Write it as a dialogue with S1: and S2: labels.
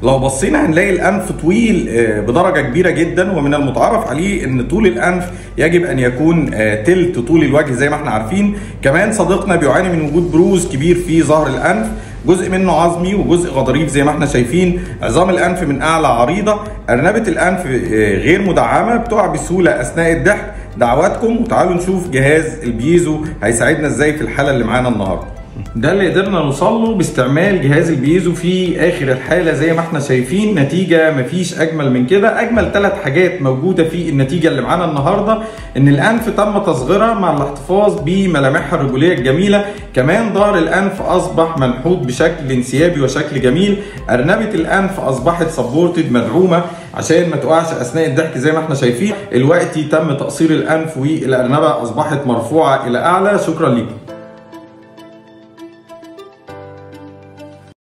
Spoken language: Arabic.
S1: لو بصينا هنلاقي الانف طويل بدرجه كبيره جدا، ومن المتعارف عليه ان طول الانف يجب ان يكون تلت طول الوجه زي ما احنا عارفين. كمان صديقنا بيعاني من وجود بروز كبير في ظهر الانف، جزء منه عظمي وجزء غضاريف زي ما احنا شايفين. عظام الانف من اعلى عريضه، ارنبه الانف غير مدعمه، بتقع بسهوله اثناء الضحك. دعواتكم وتعالوا نشوف جهاز البيزو هيساعدنا ازاي في الحاله اللي معانا النهارده. ده اللي قدرنا نوصل له باستعمال جهاز البيزو في اخر الحاله زي ما احنا شايفين. نتيجه مفيش اجمل من كده. اجمل 3 حاجات موجوده في النتيجه اللي معانا النهارده: ان الانف تم تصغيرها مع الاحتفاظ بملامحها الرجوليه الجميله، كمان ظهر الانف اصبح منحوت بشكل انسيابي وشكل جميل، ارنبه الانف اصبحت سبورتد مدعومه عشان ما تقعش اثناء الضحك زي ما احنا شايفين. الوقت تم تقصير الانف والارنبه اصبحت مرفوعه الى اعلى. شكرا لكم.